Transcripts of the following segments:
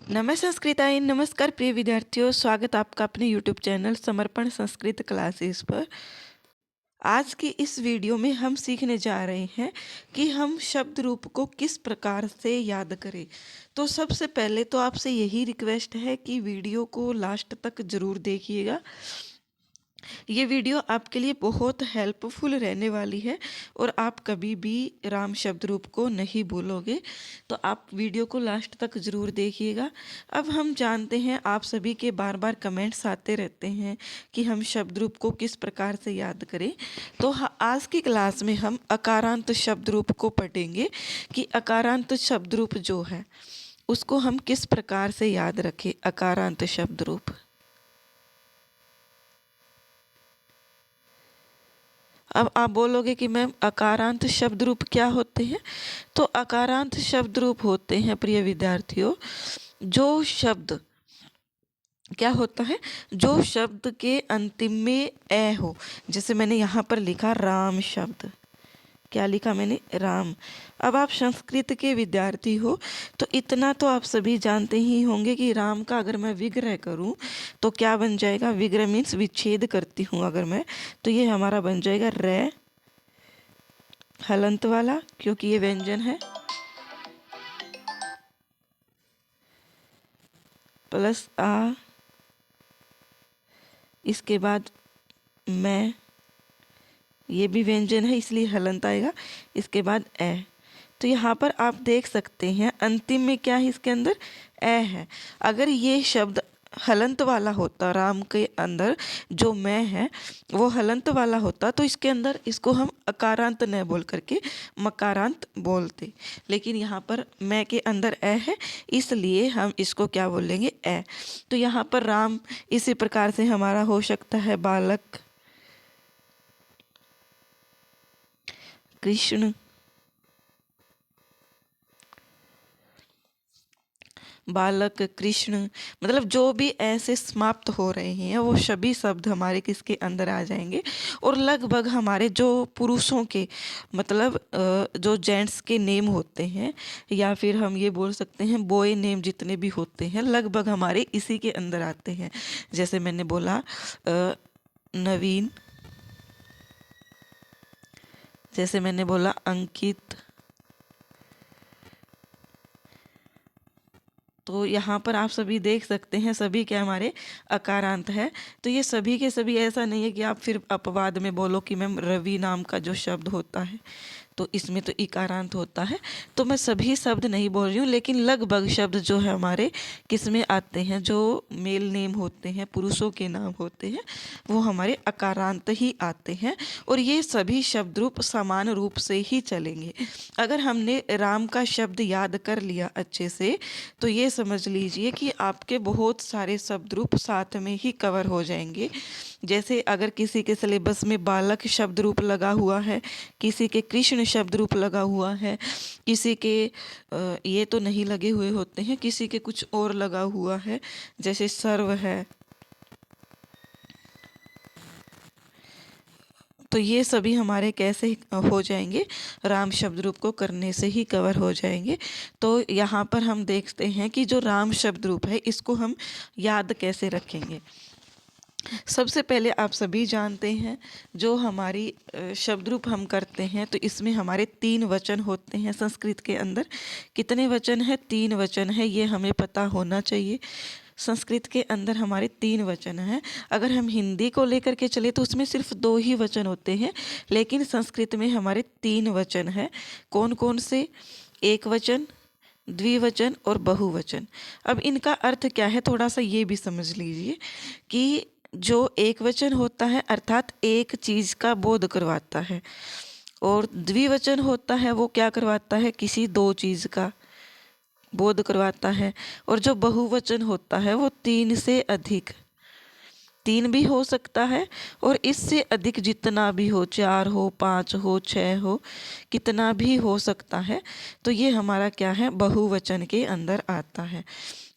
संस्कृताय नमस्कार प्रिय विद्यार्थियों, स्वागत आपका अपने YouTube चैनल समर्पण संस्कृत क्लासेस पर। आज की इस वीडियो में हम सीखने जा रहे हैं कि हम शब्द रूप को किस प्रकार से याद करें। तो सबसे पहले तो आपसे यही रिक्वेस्ट है कि वीडियो को लास्ट तक ज़रूर देखिएगा। ये वीडियो आपके लिए बहुत हेल्पफुल रहने वाली है और आप कभी भी राम शब्द रूप को नहीं भूलोगे। तो आप वीडियो को लास्ट तक ज़रूर देखिएगा। अब हम जानते हैं आप सभी के बार बार कमेंट्स आते रहते हैं कि हम शब्द रूप को किस प्रकार से याद करें। तो आज की क्लास में हम अकारांत शब्द रूप को पढ़ेंगे कि अकारांत शब्द रूप जो है उसको हम किस प्रकार से याद रखें। अकारांत शब्द रूप, अब आप बोलोगे कि मैम अकारांत शब्द रूप क्या होते हैं। तो अकारांत शब्द रूप होते हैं प्रिय विद्यार्थियों, जो शब्द क्या होता है, जो शब्द के अंतिम में ए हो। जैसे मैंने यहाँ पर लिखा राम शब्द, क्या लिखा मैंने, राम। अब आप संस्कृत के विद्यार्थी हो तो इतना तो आप सभी जानते ही होंगे कि राम का अगर मैं विग्रह करूं तो क्या बन जाएगा। विग्रह मीन्स विच्छेद करती हूं अगर मैं, तो ये हमारा बन जाएगा रे हलंत वाला, क्योंकि ये व्यंजन है, प्लस आ, इसके बाद मैं, ये भी व्यंजन है इसलिए हलंत आएगा, इसके बाद ए। तो यहाँ पर आप देख सकते हैं अंतिम में क्या है, इसके अंदर ए है। अगर ये शब्द हलंत वाला होता, राम के अंदर जो मैं है वो हलंत वाला होता, तो इसके अंदर इसको हम अकारांत न बोल करके मकारांत बोलते। लेकिन यहाँ पर मैं के अंदर ए है इसलिए हम इसको क्या बोलेंगे, ए। तो यहाँ पर राम इसी प्रकार से हमारा हो सकता है बालक, कृष्ण, बालक, कृष्ण, मतलब जो भी ऐसे समाप्त हो रहे हैं वो सभी शब्द हमारे किसके अंदर आ जाएंगे। और लगभग हमारे जो पुरुषों के मतलब जो जेंट्स के नेम होते हैं, या फिर हम ये बोल सकते हैं बॉय नेम जितने भी होते हैं लगभग हमारे इसी के अंदर आते हैं। जैसे मैंने बोला नवीन, जैसे मैंने बोला अंकित। तो यहाँ पर आप सभी देख सकते हैं सभी क्या हमारे अकारांत है। तो ये सभी के सभी, ऐसा नहीं है कि आप फिर अपवाद में बोलो कि मैम रवि नाम का जो शब्द होता है तो इसमें तो इकारांत होता है। तो मैं सभी शब्द नहीं बोल रही हूँ, लेकिन लगभग शब्द जो है हमारे किस में आते हैं, जो मेल नेम होते हैं, पुरुषों के नाम होते हैं, वो हमारे अकारांत ही आते हैं। और ये सभी शब्द रूप समान रूप से ही चलेंगे। अगर हमने राम का शब्द याद कर लिया अच्छे से तो ये समझ लीजिए कि आपके बहुत सारे शब्द रूप साथ में ही कवर हो जाएंगे। जैसे अगर किसी के सिलेबस में बालक शब्द रूप लगा हुआ है, किसी के कृष्ण शब्द रूप लगा हुआ है, किसी के ये तो नहीं लगे हुए होते हैं, किसी के कुछ और लगा हुआ है, जैसे सर्व है, तो ये सभी हमारे कैसे हो जाएंगे, राम शब्द रूप को करने से ही कवर हो जाएंगे। तो यहाँ पर हम देखते हैं कि जो राम शब्द रूप है इसको हम याद कैसे रखेंगे। सबसे पहले आप सभी जानते हैं जो हमारी शब्द रूप हम करते हैं तो इसमें हमारे 3 वचन होते हैं। संस्कृत के अंदर कितने वचन है, 3 वचन है, ये हमें पता होना चाहिए। संस्कृत के अंदर हमारे 3 वचन हैं। अगर हम हिंदी को लेकर के चले तो उसमें सिर्फ 2 ही वचन होते हैं, लेकिन संस्कृत में हमारे 3 वचन हैं। कौन कौन से, एक वचन, द्विवचन और बहुवचन। अब इनका अर्थ क्या है थोड़ा सा ये भी समझ लीजिए कि जो एक वचन होता है अर्थात एक चीज़ का बोध करवाता है, और द्विवचन होता है वो क्या करवाता है, किसी 2 चीज़ का बोध करवाता है। और जो बहुवचन होता है वो 3 से अधिक, 3 भी हो सकता है और इससे अधिक जितना भी हो, 4 हो, 5 हो, 6 हो, कितना भी हो सकता है। तो ये हमारा क्या है, बहुवचन के अंदर आता है।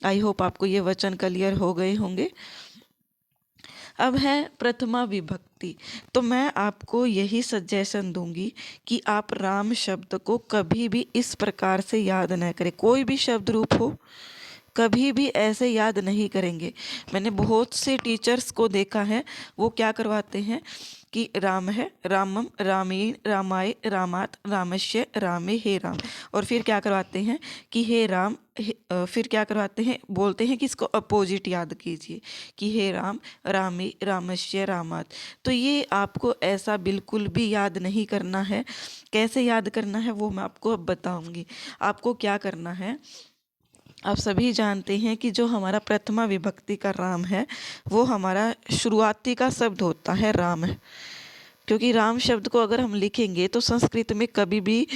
आई होप आपको ये वचन क्लियर हो गए होंगे। अब है प्रथमा विभक्ति। तो मैं आपको यही सजेशन दूंगी कि आप राम शब्द को कभी भी इस प्रकार से याद न करें। कोई भी शब्द रूप हो, कभी भी ऐसे याद नहीं करेंगे। मैंने बहुत से टीचर्स को देखा है, वो क्या करवाते हैं कि राम है, रामम, रामेण, रामाय, रामात, रामस्य, रामे, हे राम। और फिर क्या करवाते हैं कि हे राम, फिर क्या करवाते हैं, बोलते हैं कि इसको अपोजिट याद कीजिए कि हे राम, रामे, रामस्य, रामात। तो ये आपको ऐसा बिल्कुल भी याद नहीं करना है। कैसे याद करना है वो मैं आपको अब बताऊंगी। आपको क्या करना है, आप सभी जानते हैं कि जो हमारा प्रथमा विभक्ति का राम है वो हमारा शुरुआती का शब्द होता है राम है। क्योंकि राम शब्द को अगर हम लिखेंगे तो संस्कृत में कभी भी,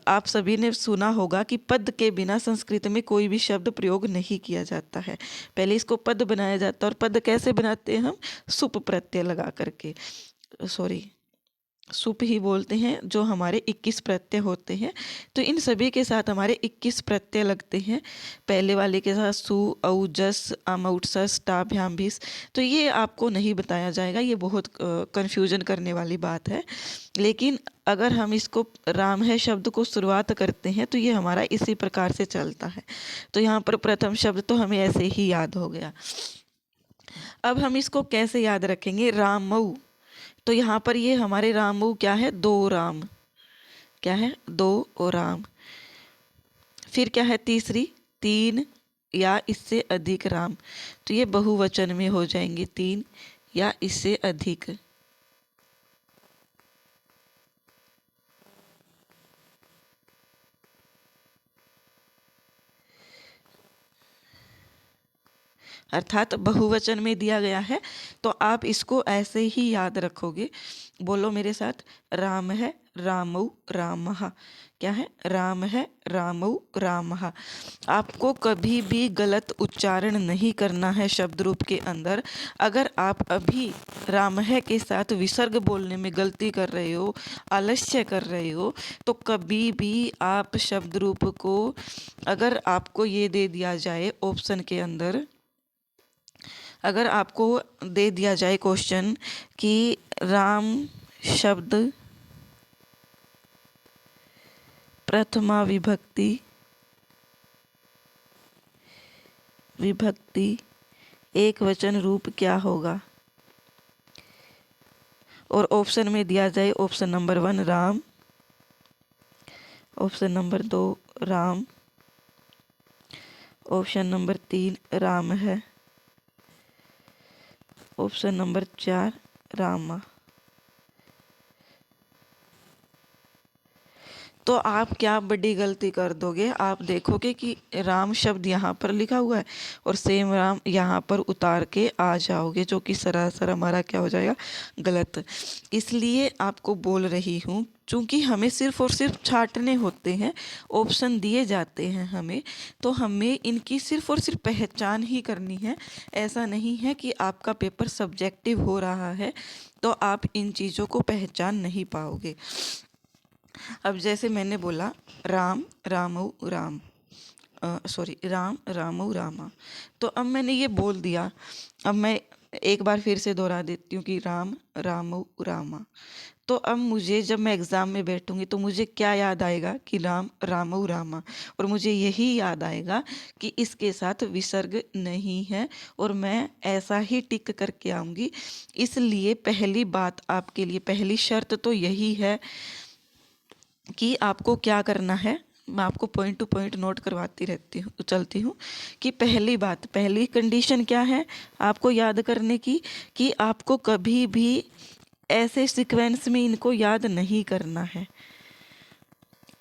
आप सभी ने सुना होगा कि पद के बिना संस्कृत में कोई भी शब्द प्रयोग नहीं किया जाता है। पहले इसको पद बनाया जाता है। और पद कैसे बनाते हैं हम, सुप प्रत्यय लगा करके, सॉरी सुप ही बोलते हैं, जो हमारे 21 प्रत्यय होते हैं। तो इन सभी के साथ हमारे 21 प्रत्यय लगते हैं। पहले वाले के साथ सु, औ, जस, अम, औट, सस, टा, भ्याम, भीस। तो ये आपको नहीं बताया जाएगा, ये बहुत कन्फ्यूजन करने वाली बात है। लेकिन अगर हम इसको राम है शब्द को शुरुआत करते हैं तो ये हमारा इसी प्रकार से चलता है। तो यहाँ पर प्रथम शब्द तो हमें ऐसे ही याद हो गया। अब हम इसको कैसे याद रखेंगे, रामऊ। तो यहाँ पर ये हमारे रामऊ क्या है, दो राम, क्या है, दो और राम। फिर क्या है तीसरी, तीन या इससे अधिक राम। तो ये बहुवचन में हो जाएंगे, तीन या इससे अधिक। अर्थात बहुवचन में दिया गया है। तो आप इसको ऐसे ही याद रखोगे। बोलो मेरे साथ, राम है, रामऊ, रामः। क्या है, राम है, रामऊ, रामः। आपको कभी भी गलत उच्चारण नहीं करना है शब्द रूप के अंदर। अगर आप अभी राम है के साथ विसर्ग बोलने में गलती कर रहे हो, आलस्य कर रहे हो, तो कभी भी आप शब्द रूप को, अगर आपको ये दे दिया जाए ऑप्शन के अंदर, अगर आपको दे दिया जाए क्वेश्चन कि राम शब्द प्रथमा विभक्ति एक वचन रूप क्या होगा, और ऑप्शन में दिया जाए option number 1 Ram, option number 2 Ram, option number 3 Ram है, ऑप्शन नंबर 4 रामा। तो आप क्या बड़ी गलती कर दोगे, आप देखोगे कि राम शब्द यहाँ पर लिखा हुआ है और सेम राम यहाँ पर उतार के आ जाओगे, जो कि सरासर हमारा क्या हो जाएगा, गलत। इसलिए आपको बोल रही हूँ, चूँकि हमें सिर्फ और सिर्फ छांटने होते हैं, ऑप्शन दिए जाते हैं हमें, तो हमें इनकी सिर्फ और सिर्फ पहचान ही करनी है। ऐसा नहीं है कि आपका पेपर सब्जेक्टिव हो रहा है तो आप इन चीज़ों को पहचान नहीं पाओगे। अब जैसे मैंने बोला राम, रामऊ, राम, सॉरी राम, रामऊ, रामा। तो अब मैंने ये बोल दिया। अब मैं एक बार फिर से दोहरा देती हूँ कि राम, रामऊ, रामा। तो अब मुझे जब मैं एग्ज़ाम में बैठूंगी तो मुझे क्या याद आएगा कि राम, रामऊ, रामा। और मुझे यही याद आएगा कि इसके साथ विसर्ग नहीं है, और मैं ऐसा ही टिक करके आऊँगी। इसलिए पहली बात आपके लिए, पहली शर्त तो यही है कि आपको क्या करना है। मैं आपको पॉइंट टू पॉइंट नोट करवाती रहती हूँ, चलती हूँ कि पहली बात, पहली कंडीशन क्या है आपको याद करने की, कि आपको कभी भी ऐसे सीक्वेंस में इनको याद नहीं करना है,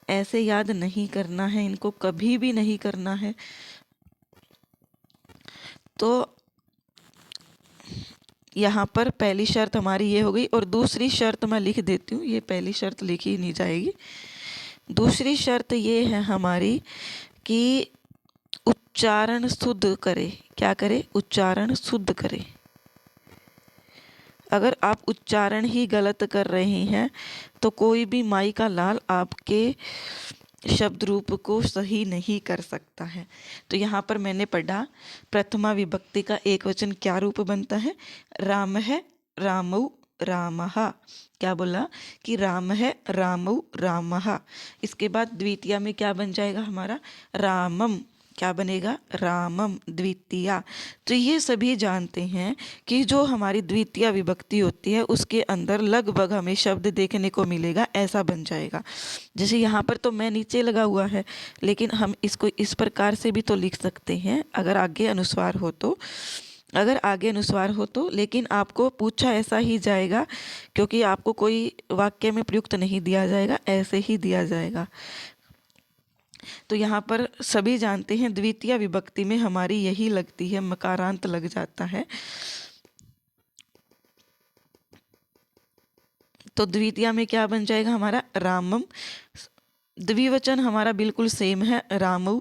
ऐसे याद नहीं करना है, इनको कभी भी नहीं करना है। तो यहाँ पर पहली शर्त हमारी ये हो गई, और दूसरी शर्त मैं लिख देती हूँ, ये पहली शर्त लिखी नहीं जाएगी। दूसरी शर्त ये है हमारी कि उच्चारण शुद्ध करे। क्या करे, उच्चारण शुद्ध करे। अगर आप उच्चारण ही गलत कर रहे हैं तो कोई भी माई का लाल आपके शब्द रूप को सही नहीं कर सकता है। तो यहाँ पर मैंने पढ़ा प्रथमा विभक्ति का एक वचन क्या रूप बनता है, राम है, रामऊ, रामः। क्या बोला कि राम है, रामऊ, रामः। इसके बाद द्वितीया में क्या बन जाएगा हमारा, रामम। क्या बनेगा, रामम द्वितीया। तो ये सभी जानते हैं कि जो हमारी द्वितीय विभक्ति होती है उसके अंदर लगभग हमें शब्द देखने को मिलेगा, ऐसा बन जाएगा। जैसे यहाँ पर तो मैं नीचे लगा हुआ है, लेकिन हम इसको इस प्रकार से भी तो लिख सकते हैं अगर आगे अनुस्वार हो तो। लेकिन आपको पूछा ऐसा ही जाएगा, क्योंकि आपको कोई वाक्य में प्रयुक्त नहीं दिया जाएगा, ऐसे ही दिया जाएगा। तो यहाँ पर सभी जानते हैं द्वितीय विभक्ति में हमारी यही लगती है, मकारांत लग जाता है। तो द्वितीय में क्या बन जाएगा हमारा, रामम। द्विवचन हमारा बिल्कुल सेम है, रामु।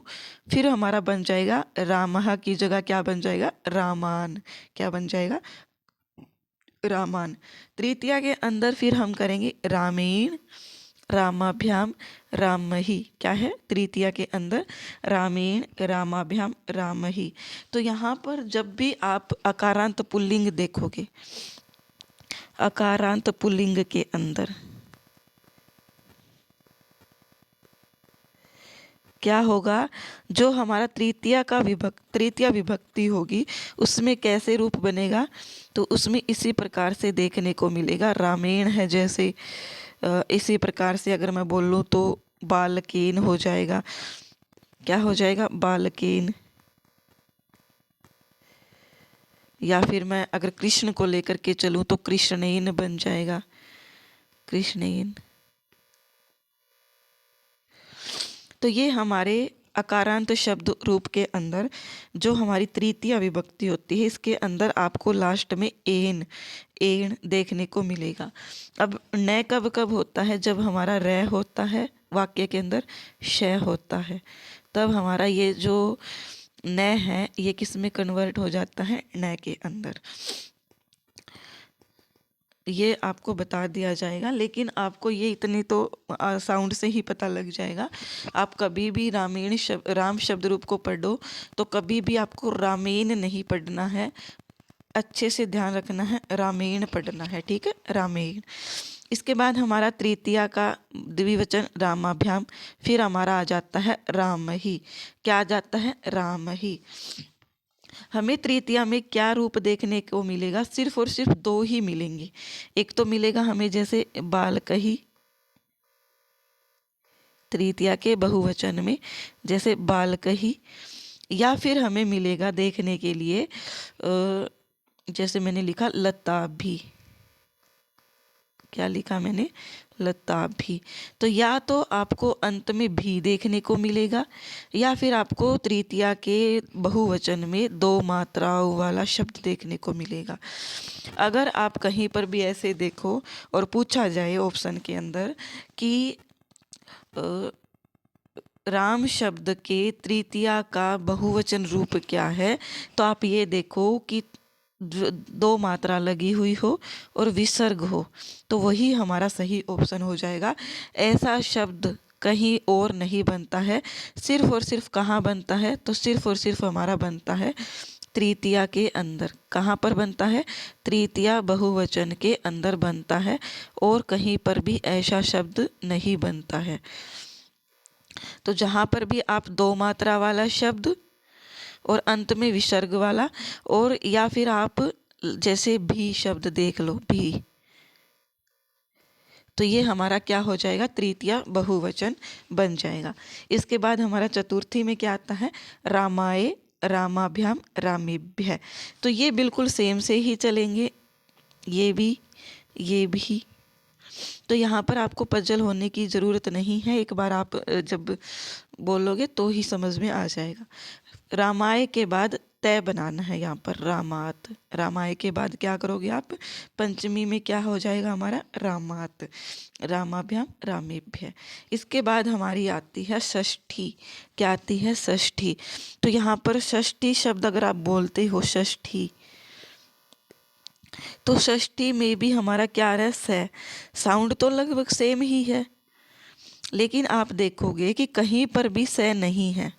फिर हमारा बन जाएगा रामः की जगह क्या बन जाएगा, रामान। क्या बन जाएगा, रामान। तृतीया के अंदर फिर हम करेंगे रामेण, रामाभ्याम, रामही। क्या है तृतीया के अंदर, रामेण, रामाभ्याम, रामही। तो यहाँ पर जब भी आप अकारांत पुल्लिंग देखोगे, अकारांत पुल्लिंग के अंदर क्या होगा, जो हमारा तृतीया विभक्ति होगी उसमें कैसे रूप बनेगा, तो उसमें इसी प्रकार से देखने को मिलेगा। रामेण है जैसे, इसी प्रकार से अगर मैं बोल लूँ तो बालकेन हो जाएगा। क्या हो जाएगा, बालकेन। या फिर मैं अगर कृष्ण को लेकर के चलूँ तो कृष्णेन बन जाएगा, कृष्णेन। तो ये हमारे अकारांत शब्द रूप के अंदर जो हमारी तृतीय विभक्ति होती है, इसके अंदर आपको लास्ट में एन, एन देखने को मिलेगा। अब न कब कब होता है, जब हमारा रे होता है वाक्य के अंदर, श होता है, तब हमारा ये जो न है ये किस में कन्वर्ट हो जाता है, न के अंदर। ये आपको बता दिया जाएगा, लेकिन आपको ये इतनी तो साउंड से ही पता लग जाएगा। आप कभी भी राम शब्द रूप को पढ़ो तो कभी भी आपको रामेण नहीं पढ़ना है, अच्छे से ध्यान रखना है, रामेण पढ़ना है, ठीक है, रामेण। इसके बाद हमारा तृतीया का द्विवचन रामाभ्याम, फिर हमारा आ जाता है राम ही। क्या आ जाता है, राम ही। हमें तृतीया में क्या रूप देखने को मिलेगा, सिर्फ और सिर्फ दो ही मिलेंगे। एक तो मिलेगा हमें जैसे बालकही, तृतीया के बहुवचन में जैसे बालकही, या फिर हमें मिलेगा देखने के लिए जैसे मैंने लिखा लताभी। क्या लिखा मैंने, लताभी। तो या तो आपको अंत में भी देखने को मिलेगा, या फिर आपको तृतीया के बहुवचन में दो मात्राओं वाला शब्द देखने को मिलेगा। अगर आप कहीं पर भी ऐसे देखो और पूछा जाए ऑप्शन के अंदर कि राम शब्द के तृतीया का बहुवचन रूप क्या है, तो आप ये देखो कि दो मात्रा लगी हुई हो और विसर्ग हो, तो वही हमारा सही ऑप्शन हो जाएगा। ऐसा शब्द कहीं और नहीं बनता है, सिर्फ और सिर्फ कहाँ बनता है, तो सिर्फ और सिर्फ हमारा बनता है तृतीया के अंदर। कहाँ पर बनता है, तृतीया बहुवचन के अंदर बनता है, और कहीं पर भी ऐसा शब्द नहीं बनता है। तो जहाँ पर भी आप दो मात्रा वाला शब्द और अंत में विसर्ग वाला, और या फिर आप जैसे भी शब्द देख लो, भी, तो ये हमारा क्या हो जाएगा, तृतीया बहुवचन बन जाएगा। इसके बाद हमारा चतुर्थी में क्या आता है, रामाय, रामाभ्याम, रामेभ्य। तो ये बिल्कुल सेम से ही चलेंगे, ये भी, ये भी। तो यहाँ पर आपको पजल होने की ज़रूरत नहीं है, एक बार आप जब बोलोगे तो ही समझ में आ जाएगा। रामाय के बाद तय बनाना है यहाँ पर, रामात। रामाय के बाद क्या करोगे आप, पंचमी में क्या हो जाएगा हमारा, रामात, रामाभ्याम, रामेभ्य। इसके बाद हमारी आती है षष्ठी। क्या आती है, षष्ठी। तो यहाँ पर षष्ठी शब्द अगर आप बोलते हो, षष्ठी, तो षष्ठी में भी हमारा क्या रस है, साउंड तो लगभग सेम ही है, लेकिन आप देखोगे कि कहीं पर भी स नहीं है,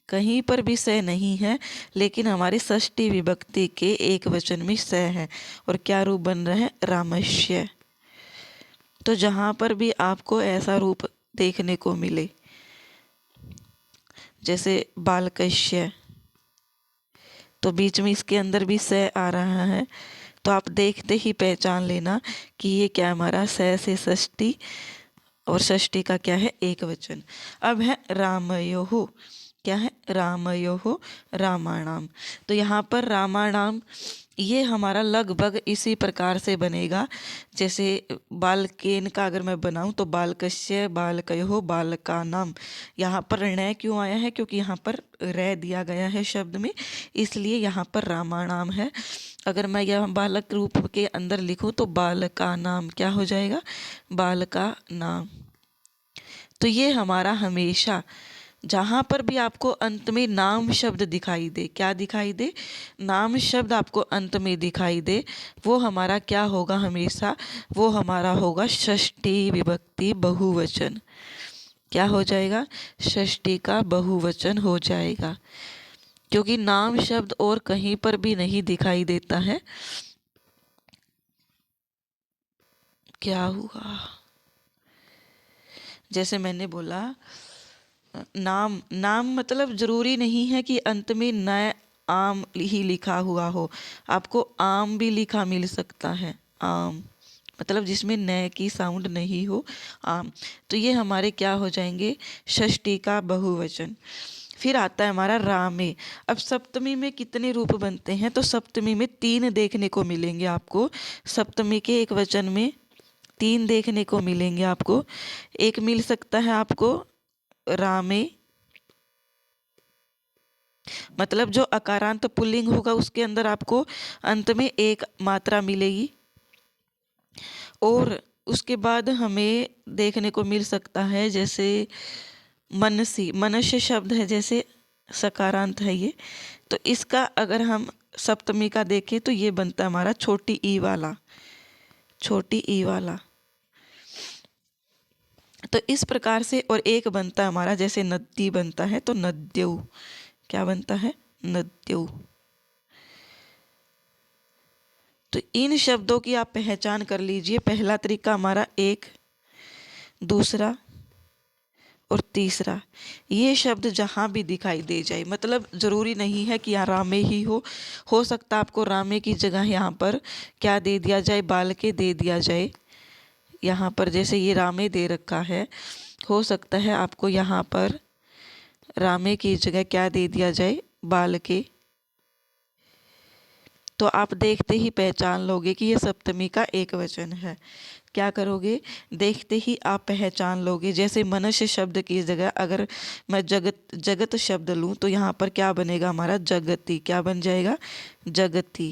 कहीं पर भी स नहीं है, लेकिन हमारी षष्ठी विभक्ति के एक वचन में स है, और क्या रूप बन रहा है, रामस्य। तो जहाँ पर भी आपको ऐसा रूप देखने को मिले, जैसे बालकस्य, तो बीच में इसके अंदर भी से आ रहा है, तो आप देखते ही पहचान लेना कि ये क्या हमारा से षष्ठी, और षष्ठी का क्या है, एक वचन। अब है रामयोः, क्या है, रामयोः रामाणाम। तो यहाँ पर रामाणाम ये हमारा लगभग इसी प्रकार से बनेगा जैसे बालकेन का अगर मैं बनाऊं तो बालकस्य, बालकयोः, बालकानाम। यहाँ पर ण क्यों आया है, क्योंकि यहाँ पर रे दिया गया है शब्द में, इसलिए यहाँ पर रामाणाम है। अगर मैं यह बालक रूप के अंदर लिखूं तो बालका नाम क्या हो जाएगा, बालका नाम। तो ये हमारा हमेशा जहाँ पर भी आपको अंत में नाम शब्द दिखाई दे, क्या दिखाई दे, नाम शब्द आपको अंत में दिखाई दे, वो हमारा क्या होगा हमेशा, वो हमारा होगा षष्ठी विभक्ति बहुवचन। क्या हो जाएगा, षष्ठी का बहुवचन हो जाएगा, क्योंकि नाम शब्द और कहीं पर भी नहीं दिखाई देता है। क्या हुआ, जैसे मैंने बोला नाम, नाम मतलब जरूरी नहीं है कि अंत में न आम ही लिखा हुआ हो, आपको आम भी लिखा मिल सकता है। आम मतलब जिसमें न की साउंड नहीं हो, आम। तो ये हमारे क्या हो जाएंगे, षष्ठी का बहुवचन। फिर आता है हमारा रामे। अब सप्तमी में कितने रूप बनते हैं, तो सप्तमी में 3 देखने को मिलेंगे आपको। सप्तमी के एक वचन में 3 देखने को मिलेंगे आपको। एक मिल सकता है आपको रामे, मतलब जो अकारांत पुल्लिंग होगा उसके अंदर आपको अंत में एक मात्रा मिलेगी। और उसके बाद हमें देखने को मिल सकता है जैसे मनसी, मनुष्य शब्द है जैसे सकारांत है ये, तो इसका अगर हम सप्तमी का देखें तो ये बनता है हमारा छोटी ई वाला, छोटी ई वाला। तो इस प्रकार से, और एक बनता है हमारा जैसे नदी बनता है तो नद्यौ, क्या बनता है, नद्यौ। तो इन शब्दों की आप पहचान कर लीजिए। पहला तरीका हमारा एक, दूसरा और तीसरा। ये शब्द जहाँ भी दिखाई दे जाए, मतलब ज़रूरी नहीं है कि यहाँ रामे ही हो सकता आपको रामे की जगह यहाँ पर क्या दे दिया जाए, बाल के दे दिया जाए। यहाँ पर जैसे ये रामे दे रखा है, हो सकता है आपको यहाँ पर रामे की जगह क्या दे दिया जाए, बाल के। तो आप देखते ही पहचान लोगे कि ये सप्तमी का एक वचन है। क्या करोगे, देखते ही आप पहचान लोगे। जैसे मनुष्य शब्द की जगह अगर मैं जगत, जगत शब्द लूँ तो यहाँ पर क्या बनेगा हमारा, जगती। क्या बन जाएगा, जगती।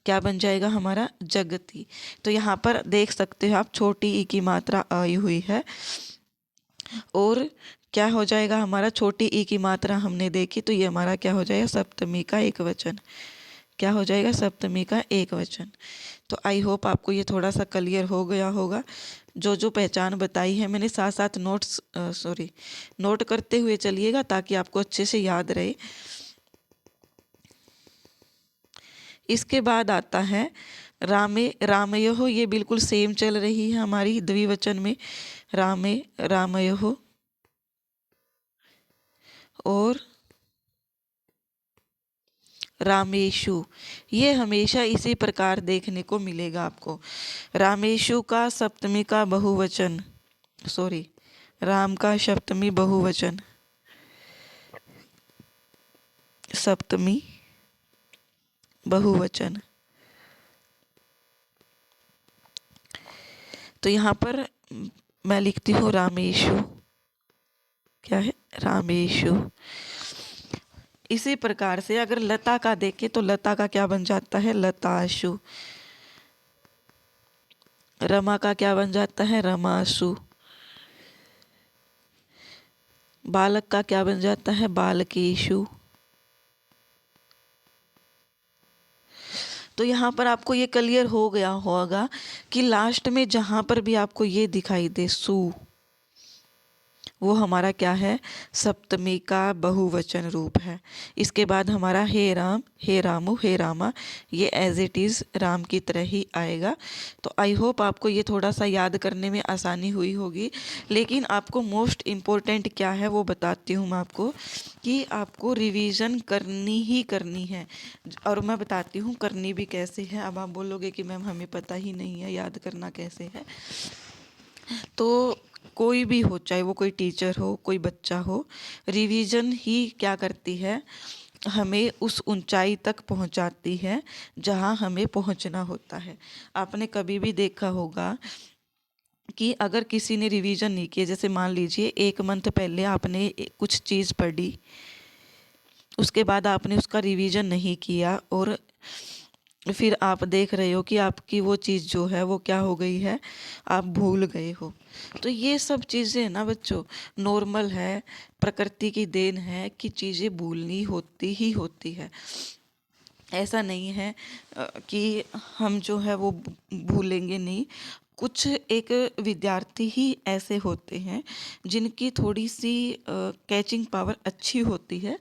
क्या बन जाएगा हमारा, जगती। तो यहाँ पर देख सकते हो आप छोटी ई की मात्रा आई हुई है, और क्या हो जाएगा हमारा, छोटी ई की मात्रा हमने देखी तो ये हमारा क्या हो जाएगा, सप्तमी का एक वचन। क्या हो जाएगा, सप्तमी का एक वचन। तो आई होप आपको ये थोड़ा सा क्लियर हो गया होगा। जो जो पहचान बताई है मैंने, साथ साथ नोट करते हुए चलिएगा ताकि आपको अच्छे से याद रहे। इसके बाद आता है रामे, रामयोः। ये बिल्कुल सेम चल रही है हमारी द्विवचन में, रामे, रामयोः। और रामेशु, ये हमेशा इसी प्रकार देखने को मिलेगा आपको। रामेशु का सप्तमी का बहुवचन, राम का सप्तमी बहुवचन, सप्तमी बहुवचन। तो यहाँ पर मैं लिखती हूँ रामेशु, क्या है, रामेशु। इसी प्रकार से अगर लता का देखें तो लता का क्या बन जाता है, लताशु। रमा का क्या बन जाता है, रमाशु। बालक का क्या बन जाता है, बालकेशु। तो यहाँ पर आपको ये क्लियर हो गया होगा कि लास्ट में जहाँ पर भी आपको ये दिखाई दे सु, वो हमारा क्या है, सप्तमी का बहुवचन रूप है। इसके बाद हमारा हे राम, हे रामू, हे रामा, ये एज इट इज़ राम की तरह ही आएगा। तो आई होप आपको ये थोड़ा सा याद करने में आसानी हुई होगी। लेकिन आपको मोस्ट इम्पोर्टेंट क्या है वो बताती हूँ मैं आपको, कि आपको रिवीजन करनी ही करनी है। और मैं बताती हूँ करनी भी कैसे है। अब आप बोलोगे कि मैम हमें पता ही नहीं है याद करना कैसे है। तो कोई भी हो, चाहे वो कोई टीचर हो, कोई बच्चा हो, रिवीजन ही क्या करती है, हमें उस ऊंचाई तक पहुंचाती है जहां हमें पहुंचना होता है। आपने कभी भी देखा होगा कि अगर किसी ने रिवीजन नहीं किया, जैसे मान लीजिए 1 मंथ पहले आपने कुछ चीज़ पढ़ी, उसके बाद आपने उसका रिवीजन नहीं किया और फिर आप देख रहे हो कि आपकी वो चीज़ जो है वो क्या हो गई है, आप भूल गए हो। तो ये सब चीज़ें ना बच्चों नॉर्मल है, प्रकृति की देन है कि चीज़ें भूलनी होती ही होती है। ऐसा नहीं है कि हम जो है वो भूलेंगे नहीं। कुछ एक विद्यार्थी ही ऐसे होते हैं जिनकी थोड़ी सी कैचिंग पावर अच्छी होती है,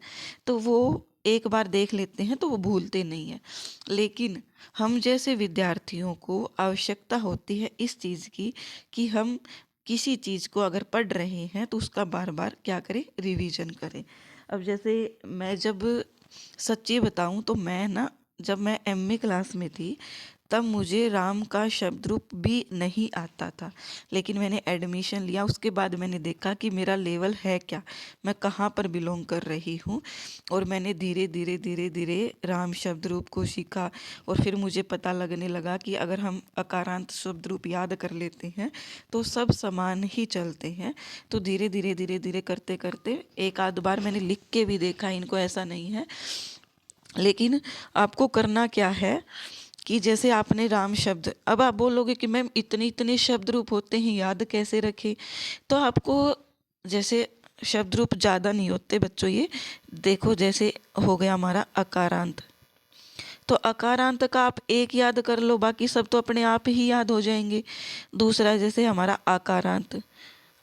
तो वो एक बार देख लेते हैं तो वो भूलते नहीं हैं। लेकिन हम जैसे विद्यार्थियों को आवश्यकता होती है इस चीज़ की कि हम किसी चीज़ को अगर पढ़ रहे हैं तो उसका बार बार क्या करें, रिवीजन करें। अब जैसे मैं जब सच्ची बताऊं तो मैं ना, जब मैं एमए क्लास में थी तब मुझे राम का शब्द रूप भी नहीं आता था। लेकिन मैंने एडमिशन लिया, उसके बाद मैंने देखा कि मेरा लेवल है क्या, मैं कहाँ पर बिलोंग कर रही हूँ। और मैंने धीरे धीरे धीरे धीरे राम शब्द रूप को सीखा। और फिर मुझे पता लगने लगा कि अगर हम अकारांत शब्द रूप याद कर लेते हैं तो सब समान ही चलते हैं। तो धीरे धीरे धीरे धीरे करते करते एक आध बार मैंने लिख के भी देखा, इनको ऐसा नहीं है। लेकिन आपको करना क्या है कि जैसे आपने राम शब्द, अब आप बोलोगे कि मैम इतने इतने शब्द रूप होते हैं, याद कैसे रखें। तो आपको जैसे शब्द रूप ज़्यादा नहीं होते बच्चों, ये देखो जैसे हो गया हमारा अकारांत, तो अकारांत का आप एक याद कर लो, बाकी सब तो अपने आप ही याद हो जाएंगे। दूसरा जैसे हमारा आकारांत,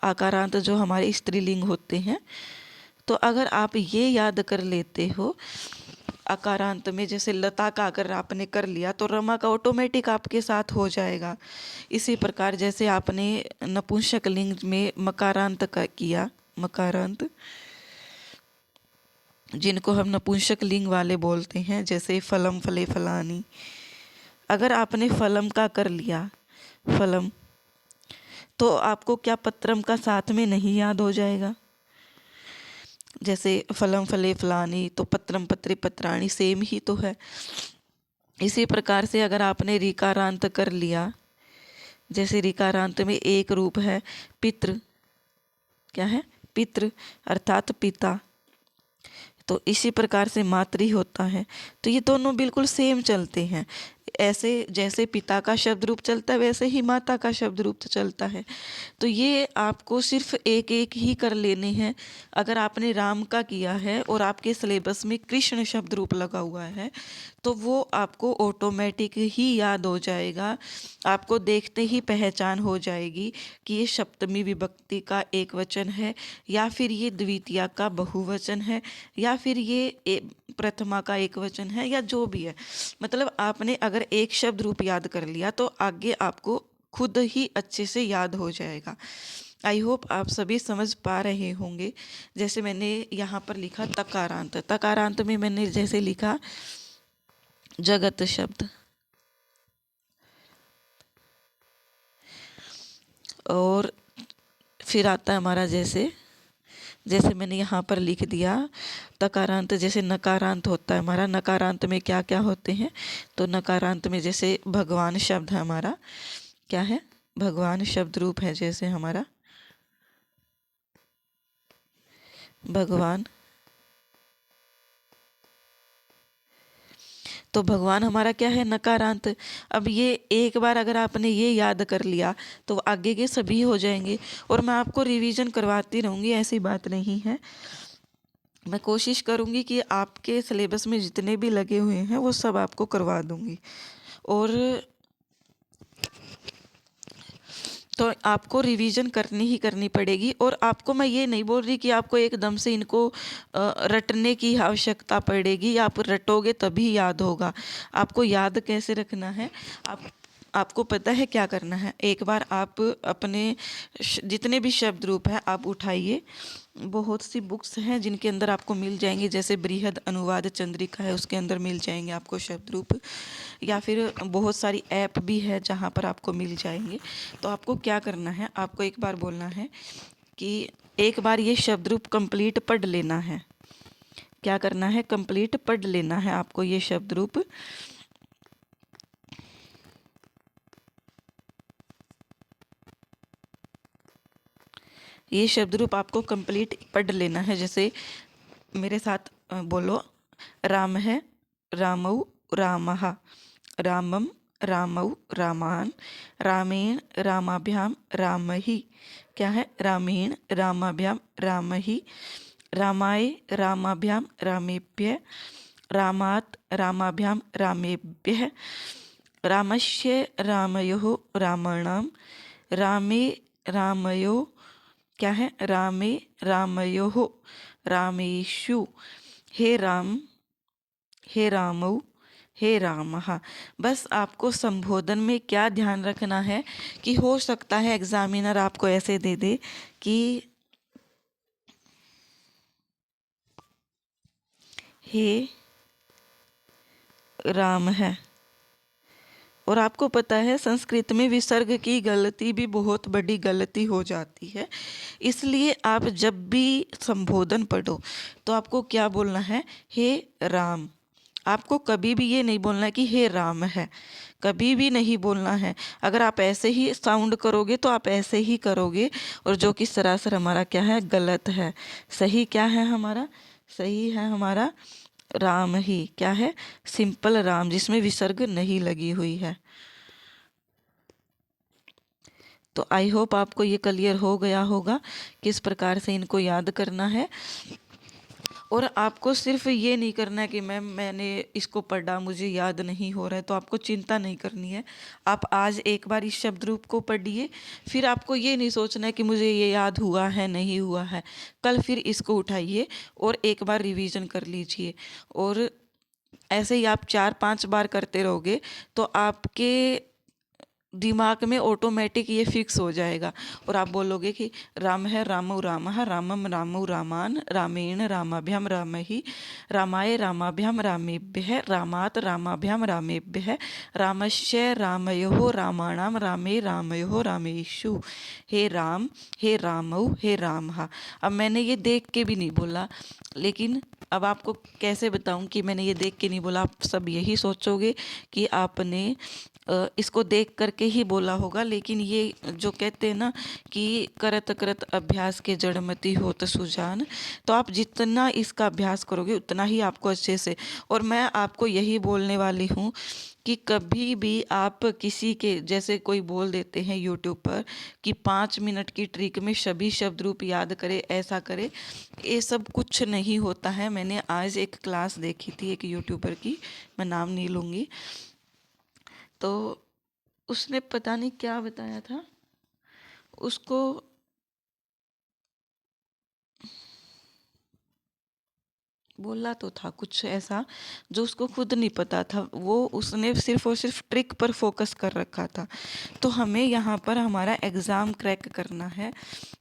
आकारांत जो हमारे स्त्रीलिंग होते हैं, तो अगर आप ये याद कर लेते हो अकारांत में, जैसे लता का अगर आपने कर लिया तो रमा का ऑटोमेटिक आपके साथ हो जाएगा। इसी प्रकार जैसे आपने नपुंसक लिंग में मकारांत का किया, मकारांत जिनको हम नपुंसक लिंग वाले बोलते हैं, जैसे फलम, फले, फलानी, अगर आपने फलम का कर लिया, फलम, तो आपको क्या पत्रम का साथ में नहीं याद हो जाएगा। जैसे फलम, फले, फलानी, तो पत्रम, पत्रे, पत्राणी सेम ही तो है। इसी प्रकार से अगर आपने ऋकारांत कर लिया, जैसे ऋकारांत में एक रूप है पितृ, क्या है, पितृ अर्थात पिता, तो इसी प्रकार से मातृ होता है। तो ये दोनों बिल्कुल सेम चलते हैं। ऐसे जैसे पिता का शब्द रूप चलता है वैसे ही माता का शब्द रूप चलता है। तो ये आपको सिर्फ एक एक ही कर लेने हैं। अगर आपने राम का किया है और आपके सिलेबस में कृष्ण शब्द रूप लगा हुआ है तो वो आपको ऑटोमेटिक ही याद हो जाएगा। आपको देखते ही पहचान हो जाएगी कि ये सप्तमी विभक्ति का एक वचन है, या फिर ये द्वितीया का बहुवचन है, या फिर ये प्रथमा का एक वचन है, या जो भी है। मतलब आपने अगर एक शब्द रूप याद कर लिया तो आगे आपको खुद ही अच्छे से याद हो जाएगा। आई होप आप सभी समझ पा रहे होंगे। जैसे मैंने यहाँ पर लिखा तकारांत, तकारांत में मैंने जैसे लिखा जगत शब्द, और फिर आता है हमारा जैसे, जैसे मैंने यहाँ पर लिख दिया तकारांत, जैसे नकारांत होता है हमारा, नकारांत में क्या क्या होते हैं, तो नकारांत में जैसे भगवान शब्द है हमारा, क्या है, भगवान शब्द रूप है, जैसे हमारा भगवान, तो भगवान हमारा क्या है, नकारांत। अब ये एक बार अगर आपने ये याद कर लिया तो आगे के सभी हो जाएंगे। और मैं आपको रिवीजन करवाती रहूँगी, ऐसी बात नहीं है। मैं कोशिश करूँगी कि आपके सिलेबस में जितने भी लगे हुए हैं वो सब आपको करवा दूँगी। और तो आपको रिवीजन करनी ही करनी पड़ेगी। और आपको मैं ये नहीं बोल रही कि आपको एकदम से इनको रटने की आवश्यकता पड़ेगी, या आप रटोगे तभी याद होगा। आपको याद कैसे रखना है, आपको पता है क्या करना है। एक बार आप अपने जितने भी शब्द रूप हैं आप उठाइए। बहुत सी बुक्स हैं जिनके अंदर आपको मिल जाएंगे, जैसे बृहद अनुवाद चंद्रिका है, उसके अंदर मिल जाएंगे आपको शब्द रूप, या फिर बहुत सारी ऐप भी है जहाँ पर आपको मिल जाएंगे। तो आपको क्या करना है, आपको एक बार बोलना है कि एक बार ये शब्द रूप कंप्लीट पढ़ लेना है। क्या करना है, कंप्लीट पढ़ लेना है आपको ये शब्द रूप। ये शब्द रूप आपको कंप्लीट पढ़ लेना है। जैसे मेरे साथ बोलो, राम है रामौ रामः, रामम रामौ रामान, रामेण रामाभ्याम रामहि। क्या है, रामेण रामाभ्याम रामहि, रामाय रामाभ्याम रामेभ्यः, रामात् रामाभ्याम रामेभ्यः, रामस्य रामयोः रामाणां, रामे रामयोः, क्या है, रामे रामयोः रामेषु, हे राम हे रामौ हे रामः। बस आपको संबोधन में क्या ध्यान रखना है कि हो सकता है एग्जामिनर आपको ऐसे दे दे कि हे राम है, और आपको पता है संस्कृत में विसर्ग की गलती भी बहुत बड़ी गलती हो जाती है। इसलिए आप जब भी संबोधन पढ़ो तो आपको क्या बोलना है, हे राम। आपको कभी भी ये नहीं बोलना है कि हे राम है, कभी भी नहीं बोलना है। अगर आप ऐसे ही साउंड करोगे तो आप ऐसे ही करोगे, और जो कि सरासर हमारा क्या है, गलत है। सही क्या है हमारा, सही है हमारा राम ही। क्या है, सिंपल राम, जिसमें विसर्ग नहीं लगी हुई है। तो आई होप आपको ये क्लियर हो गया होगा किस प्रकार से इनको याद करना है। और आपको सिर्फ ये नहीं करना है कि मैंने इसको पढ़ा, मुझे याद नहीं हो रहा है, तो आपको चिंता नहीं करनी है। आप आज एक बार इस शब्द रूप को पढ़िए, फिर आपको ये नहीं सोचना है कि मुझे ये याद हुआ है नहीं हुआ है। कल फिर इसको उठाइए और एक बार रिवीजन कर लीजिए। और ऐसे ही आप 4-5 बार करते रहोगे तो आपके दिमाग में ऑटोमेटिक ये फिक्स हो जाएगा, और आप बोलोगे कि राम है रामौ रामः, रामम रामौ रामान, रामेण रामाभ्याम रामहि, रामाय रामाभ्याम रामेभ्यः, रामात् रामाभ्याम रामेभ्यः, रामस्य रामयोः रामाणां, रामे रामयोः रामेषु, हे राम हे रामौ हे रामः। अब मैंने ये देख के भी नहीं बोला, लेकिन अब आपको कैसे बताऊं कि मैंने ये देख के नहीं बोला। आप सब यही सोचोगे कि आपने इसको देख करके ही बोला होगा, लेकिन ये जो कहते हैं ना कि करत करत अभ्यास के जड़मति होत सुजान, तो आप जितना इसका अभ्यास करोगे उतना ही आपको अच्छे से। और मैं आपको यही बोलने वाली हूँ कि कभी भी आप किसी के जैसे कोई बोल देते हैं यूट्यूब पर कि 5 मिनट की ट्रिक में सभी शब्द रूप याद करे, ऐसा करे, ये सब कुछ नहीं होता है। मैंने आज एक क्लास देखी थी एक यूट्यूबर की, मैं नाम नहीं लूँगी, तो उसने पता नहीं क्या बताया था, उसको बोला तो था कुछ ऐसा जो उसको खुद नहीं पता था, वो उसने सिर्फ और सिर्फ ट्रिक पर फोकस कर रखा था। तो हमें यहाँ पर हमारा एग्ज़ाम क्रैक करना है,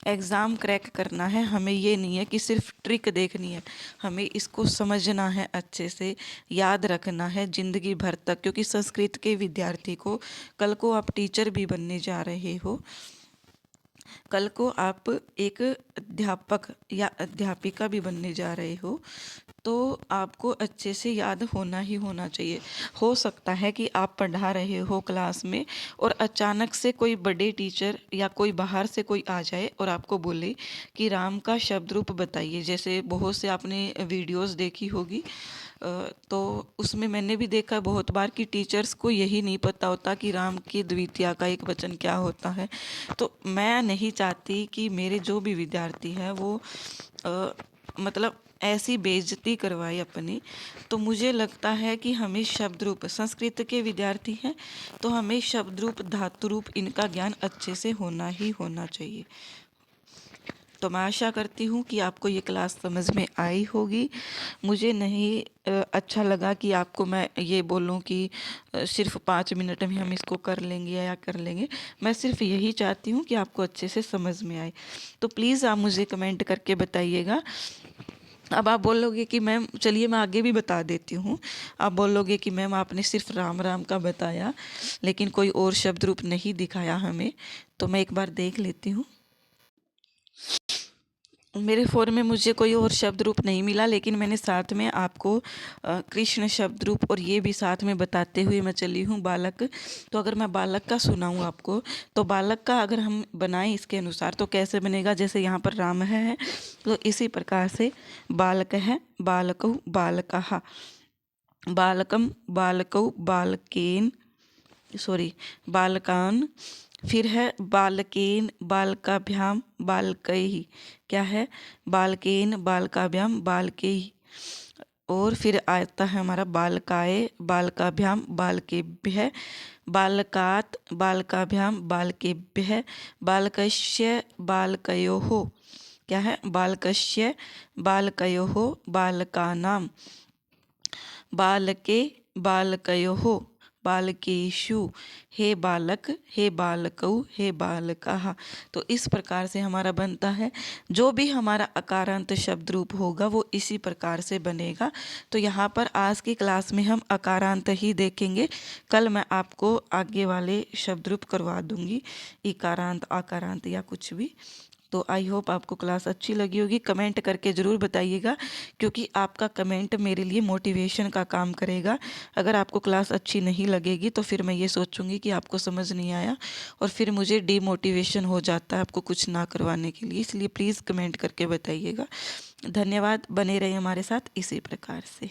एग्ज़ाम क्रैक करना है। हमें ये नहीं है कि सिर्फ ट्रिक देखनी है, हमें इसको समझना है, अच्छे से याद रखना है ज़िंदगी भर तक। क्योंकि संस्कृत के विद्यार्थी को कल को आप टीचर भी बनने जा रहे हो, कल को आप एक अध्यापक या अध्यापिका भी बनने जा रहे हो, तो आपको अच्छे से याद होना ही होना चाहिए। हो सकता है कि आप पढ़ा रहे हो क्लास में और अचानक से कोई बड़े टीचर या कोई बाहर से कोई आ जाए और आपको बोले कि राम का शब्द रूप बताइए। जैसे बहुत से आपने वीडियोस देखी होगी, तो उसमें मैंने भी देखा बहुत बार कि टीचर्स को यही नहीं पता होता कि राम की द्वितीया का एक वचन क्या होता है। तो मैं नहीं चाहती कि मेरे जो भी विद्यार्थी हैं वो मतलब ऐसी बेइज्जती करवाई अपनी। तो मुझे लगता है कि हमें शब्द रूप, संस्कृत के विद्यार्थी हैं तो हमें शब्द रूप, धातु रूप इनका ज्ञान अच्छे से होना ही होना चाहिए। तो मैं आशा करती हूँ कि आपको ये क्लास समझ में आई होगी। मुझे नहीं अच्छा लगा कि आपको मैं ये बोलूँ कि सिर्फ 5 मिनट में हम इसको कर लेंगे या कर लेंगे। मैं सिर्फ यही चाहती हूँ कि आपको अच्छे से समझ में आए। तो प्लीज़ आप मुझे कमेंट करके बताइएगा। अब आप बोलोगे कि मैम चलिए मैं आगे भी बता देती हूँ। आप बोलोगे कि मैम आपने सिर्फ राम राम का बताया लेकिन कोई और शब्द रूप नहीं दिखाया हमें। तो मैं एक बार देख लेती हूँ। मेरे फ़ोन में मुझे कोई और शब्द रूप नहीं मिला, लेकिन मैंने साथ में आपको कृष्ण शब्द रूप और ये भी साथ में बताते हुए मैं चली हूँ बालक। तो अगर मैं बालक का सुनाऊँ आपको, तो बालक का अगर हम बनाएं इसके अनुसार तो कैसे बनेगा, जैसे यहाँ पर राम है तो इसी प्रकार से बालक है, बालकौ बालकः, बालकम बालकौ बालकेन, सॉरी बालकान, फिर है बालकेन बालकाभ्याम बालकैः, क्या है, बालकेन बालकाभ्याम बालकैः। और फिर आता है हमारा बालकाय बालकाभ्याम बालकेभ्यः, बालकात् बालकाभ्याम बालकेभ्यः, बालकस्य बालकयोः, क्या है, बालकस्य बालकयोः बालकानां, बालके बालकयोः बालकेषु, हे बालक हे बालकौ हे बालकः। तो इस प्रकार से हमारा बनता है। जो भी हमारा अकारांत शब्द रूप होगा वो इसी प्रकार से बनेगा। तो यहाँ पर आज की क्लास में हम अकारांत ही देखेंगे। कल मैं आपको आगे वाले शब्द रूप करवा दूंगी, इकारांत आकारांत या कुछ भी। तो आई होप आपको क्लास अच्छी लगी होगी। कमेंट करके ज़रूर बताइएगा, क्योंकि आपका कमेंट मेरे लिए मोटिवेशन का काम करेगा। अगर आपको क्लास अच्छी नहीं लगेगी तो फिर मैं ये सोचूंगी कि आपको समझ नहीं आया और फिर मुझे डीमोटिवेशन हो जाता है आपको कुछ ना करवाने के लिए। इसलिए प्लीज़ कमेंट करके बताइएगा। धन्यवाद, बने रहिए हमारे साथ इसी प्रकार से।